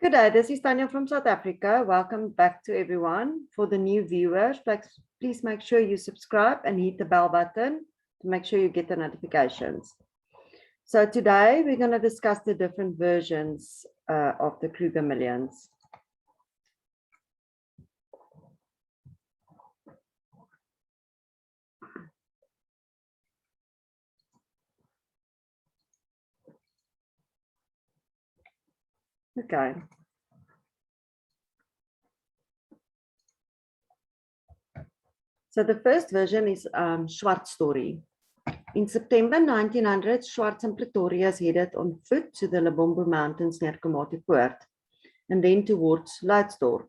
Good day, this is Tanya from South Africa. Welcome back to everyone. For the new viewers, please make sure you subscribe and hit the bell button to make sure you get the notifications. So today we're going to discuss the different versions of the Kruger millions. Okay. So the first version is Schwartz story. In September 1900, Schwartz and Pretorius headed on foot to the Lebombo Mountains near Komatipoort and then towards Leidsdorp.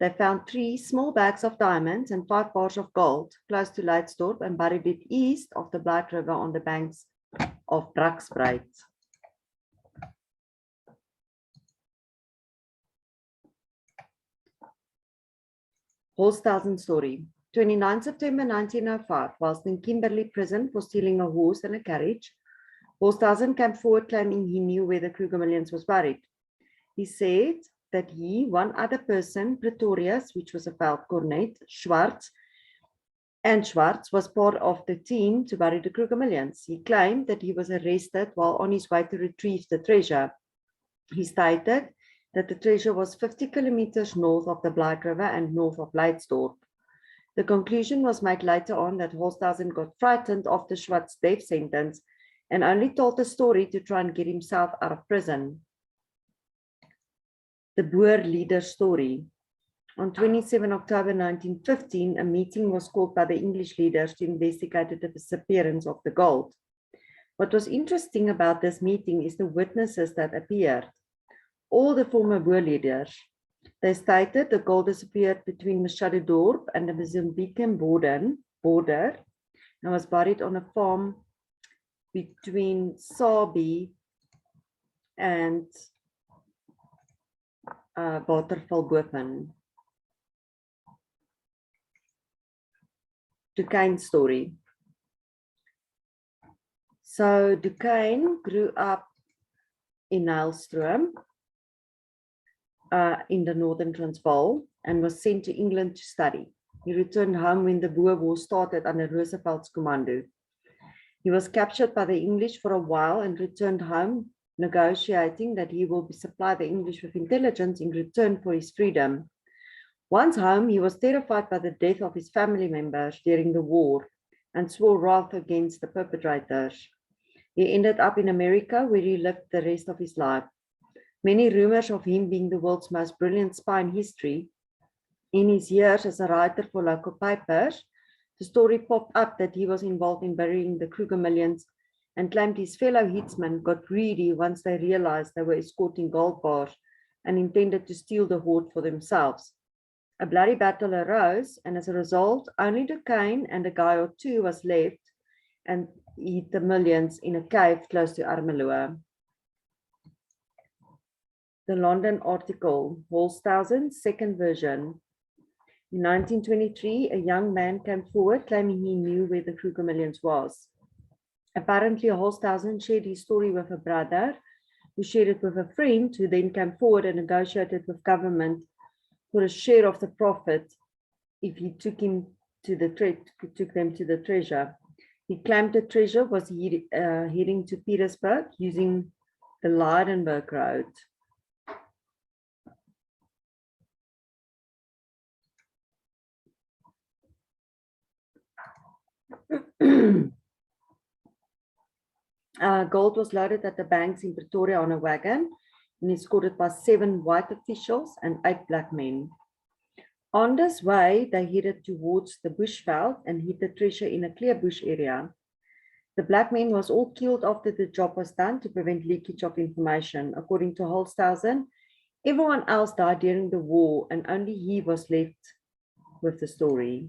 They found 3 small bags of diamonds and 5 bars of gold close to Leidsdorp and buried it east of the Black River on the banks of Braksbreid. Holsthuizen story. 29 September 1905, whilst in Kimberley prison for stealing a horse and a carriage, Holsthuizen came forward claiming he knew where the Kruger millions was buried. He said that he, one other person, Pretorius, which was a veld cornet, Schwartz was part of the team to bury the Kruger millions. He claimed that he was arrested while on his way to retrieve the treasure. He stated that the treasure was 50 kilometers north of the Black River and north of Leidsdorp. The conclusion was made later on that Holsthuizen got frightened of the Schwartz death sentence and only told the story to try and get himself out of prison. The Boer leader story. On 27 October 1915, a meeting was called by the English leaders to investigate the disappearance of the gold. What was interesting about this meeting is the witnesses that appeared. All the former Boer leaders. They stated the gold disappeared between Machadodorp and the Mozambican border and was buried on a farm between Sabie and Watervalboven. Duquesne story. So Duquesne grew up in Nylstroom, in the northern Transvaal and was sent to England to study. He returned home when the Boer War started under Roosevelt's commando. He was captured by the English for a while and returned home, negotiating that he will supply the English with intelligence in return for his freedom. Once home, he was terrified by the death of his family members during the war and swore wrath against the perpetrators. He ended up in America, where he lived the rest of his life. Many rumors of him being the world's most brilliant spy in history. In his years as a writer for local papers, the story popped up that he was involved in burying the Kruger millions and claimed his fellow headsmen got greedy once they realized they were escorting gold bars and intended to steal the hoard for themselves. A bloody battle arose, and as a result, only Duquesne and a guy or two was left and hid the millions in a cave close to Ermelo. The London article, Holsthuizen, second version. In 1923, a young man came forward claiming he knew where the Kruger millions was. Apparently, Holsthuizen shared his story with a brother, who shared it with a friend, who then came forward and negotiated with government for a share of the profit if he took them to the treasure. He claimed the treasure was heading to Petersburg using the Lydenburg Road. Gold was loaded at the banks in Pretoria on a wagon and escorted by 7 white officials and 8 black men. On this way, they headed towards the bushveld and hid the treasure in a clear bush area. The black men was all killed after the job was done to prevent leakage of information. According to Holsthuizen, everyone else died during the war and only he was left with the story.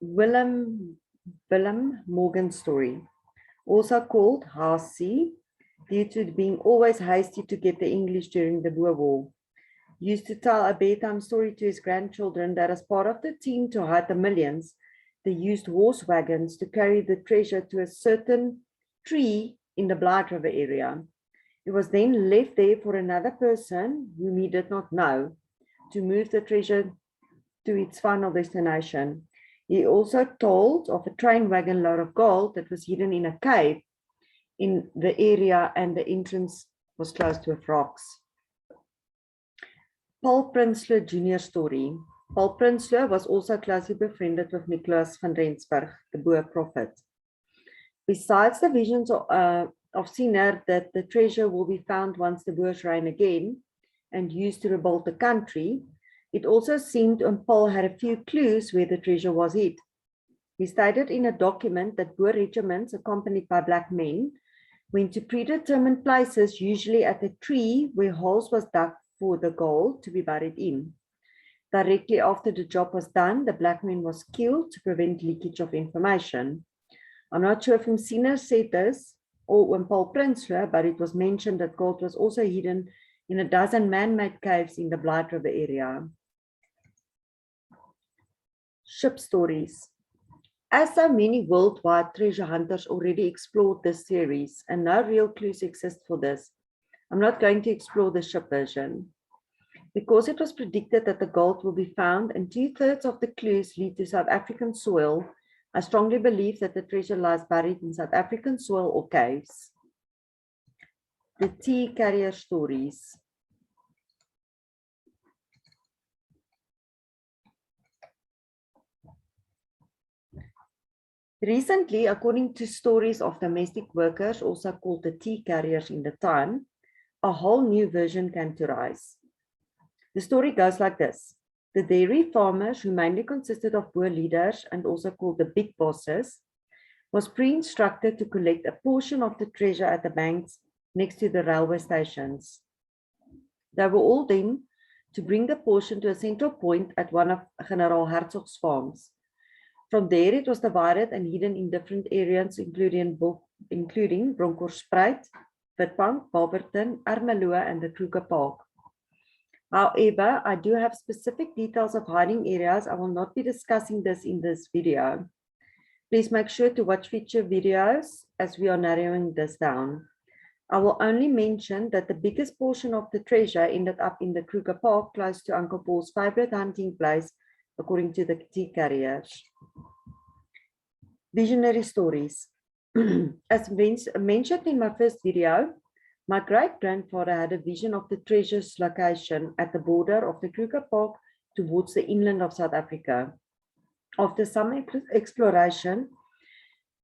Willem Morgan story, also called Hasie, due to being always hasty to get the English during the Boer War. He used to tell a bedtime story to his grandchildren that as part of the team to hide the millions, they used horse wagons to carry the treasure to a certain tree in the Black River area. It was then left there for another person whom he did not know to move the treasure to its final destination. He also told of a train wagon load of gold that was hidden in a cave in the area, and the entrance was closed with rocks. Paul Prinsloo Jr. story. Paul Prinsloo was also closely befriended with Nicholas van Rensburg, the Boer prophet. Besides the visions of Sinner that the treasure will be found once the Boers reign again and used to rebuild the country, it also seemed Paul had a few clues where the treasure was hid. He stated in a document that Boer regiments, accompanied by black men, went to predetermined places, usually at a tree where holes was dug for the gold to be buried in. Directly after the job was done, the black man was killed to prevent leakage of information. I'm not sure if Sinner said this or when Paul Prinsloo, but it was mentioned that gold was also hidden in a dozen man-made caves in the Blight River area. Ship stories. As so many worldwide treasure hunters already explored this series, and no real clues exist for this, I'm not going to explore the ship version. Because it was predicted that the gold will be found and 2/3 of the clues lead to South African soil, I strongly believe that the treasure lies buried in South African soil or caves. The tea carrier stories. Recently, according to stories of domestic workers, also called the tea carriers in the time, a whole new version came to rise. The story goes like this. The dairy farmers, who mainly consisted of Boer leaders and also called the big bosses, was pre-instructed to collect a portion of the treasure at the banks next to the railway stations. They were all then to bring the portion to a central point at one of General Hertzog's farms. From there, it was divided and hidden in different areas, including Bronkhorstspruit, Witbank, Barberton, Ermelo, and the Kruger Park. However, I do have specific details of hiding areas. I will not be discussing this in this video. Please make sure to watch future videos as we are narrowing this down. I will only mention that the biggest portion of the treasure ended up in the Kruger Park, close to Uncle Paul's favorite hunting place, according to the tea carriers. Visionary stories. As mentioned in my first video, my great-grandfather had a vision of the treasure's location at the border of the Kruger Park towards the inland of South Africa. After some exploration,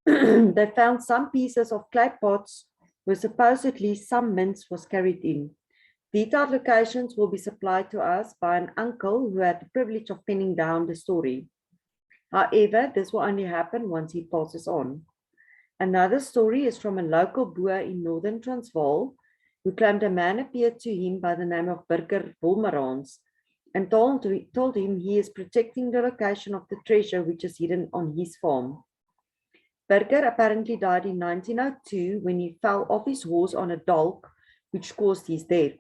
they found some pieces of clay pots where supposedly some mints was carried in. Detailed locations will be supplied to us by an uncle who had the privilege of penning down the story. However, this will only happen once he passes on. Another story is from a local Boer in northern Transvaal who claimed a man appeared to him by the name of Burger Wolmerans and told him he is protecting the location of the treasure which is hidden on his farm. Burger apparently died in 1902 when he fell off his horse on a dalk, which caused his death.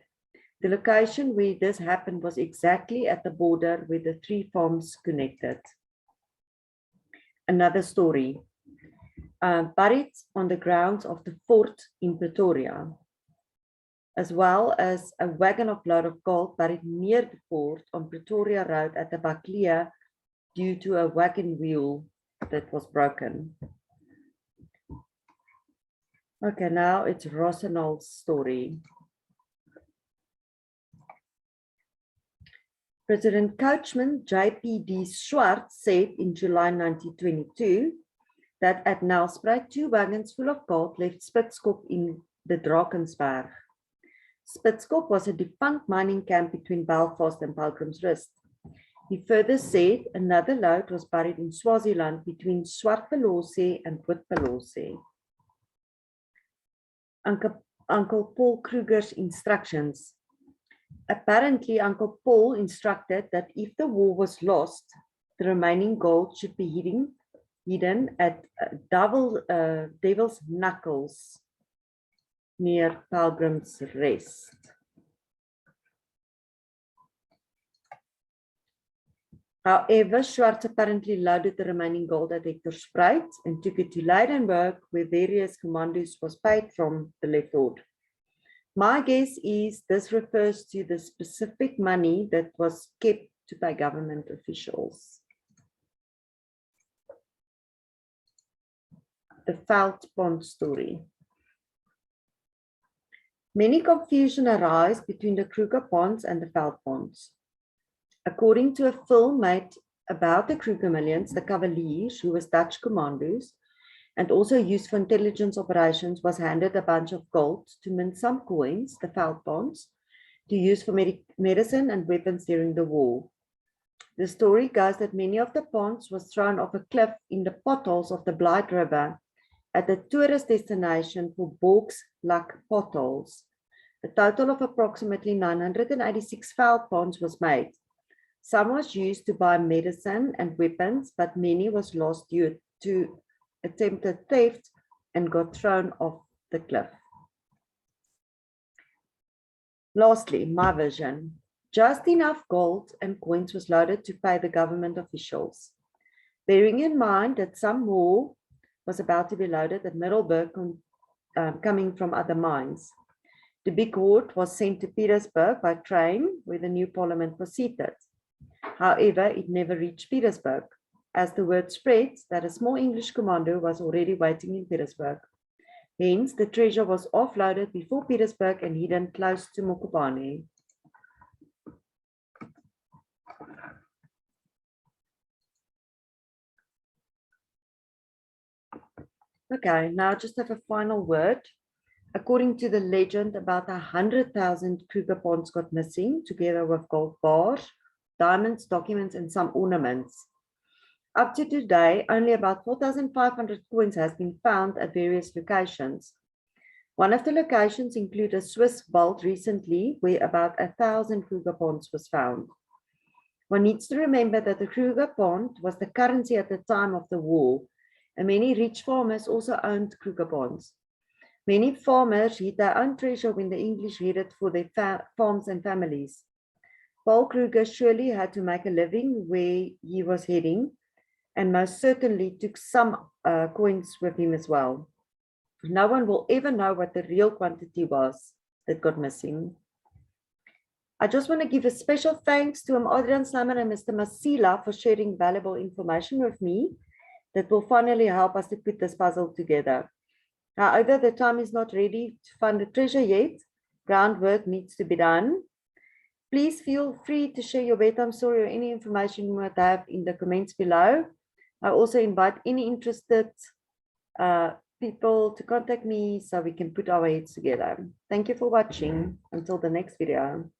The location where this happened was exactly at the border where the three farms connected. Another story. Buried on the grounds of the fort in Pretoria, as well as a wagon of load of gold buried near the fort on Pretoria Road at the Baklia due to a wagon wheel that was broken. Okay, now it's Rosenald's story. President Coachman J.P.D. Swart said in July 1922 that at Nelspruit, 2 wagons full of gold left Spitskop in the Drakensberg. Spitskop was a defunct mining camp between Belfast and Pilgrim's He further said another load was buried in Swaziland between Swartpelosi and Witpelosi. Uncle Paul Kruger's instructions. Apparently, Uncle Paul instructed that if the war was lost, the remaining gold should be hidden at Devil's Knuckles near Pilgrim's Rest. However, Schwartz apparently loaded the remaining gold at Hectorspruit and took it to Leidenburg, where various commandos was paid from the left hoard. My guess is this refers to the specific money that was kept to pay government officials. The Veldpond story. Many confusion arise between the Kruger ponds and the Veldponds. According to a film made about the Kruger millions, the Cavaliers, who was Dutch commandos and also used for intelligence operations, was handed a bunch of gold to mint some coins, the Veldponds, to use for medicine and weapons during the war. The story goes that many of the ponds was thrown off a cliff in the potholes of the Blight River at the tourist destination for Borg's Luck potholes. A total of approximately 986 Veldponds was made. Some was used to buy medicine and weapons, but many was lost due to attempted theft and got thrown off the cliff. Lastly, my version. Just enough gold and coins was loaded to pay the government officials. Bearing in mind that some more was about to be loaded at Middelburg coming from other mines. The big hoard was sent to Petersburg by train where the new parliament was seated. However, it never reached Petersburg, as the word spreads that a small English commando was already waiting in Petersburg. Hence, the treasure was offloaded before Petersburg and hidden close to Mokopane. Okay, now just have a final word. According to the legend, about 100,000 Kruger ponds got missing, together with gold bars, diamonds, documents, and some ornaments. Up to today, only about 4,500 coins has been found at various locations. One of the locations includes a Swiss vault recently, where about 1,000 Kruger ponds was found. One needs to remember that the Kruger pond was the currency at the time of the war, and many rich farmers also owned Kruger ponds. Many farmers hid their own treasure when the English headed for their farms and families. Paul Kruger surely had to make a living where he was heading, and most certainly took some coins with him as well. No one will ever know what the real quantity was that got missing. I just want to give a special thanks to Adrian Snyman and Mr. Masila for sharing valuable information with me that will finally help us to put this puzzle together. However, the time is not ready to find the treasure yet. Groundwork needs to be done. Please feel free to share your bedtime story or any information you might have in the comments below. I also invite any interested people to contact me so we can put our heads together. Thank you for watching. Until the next video.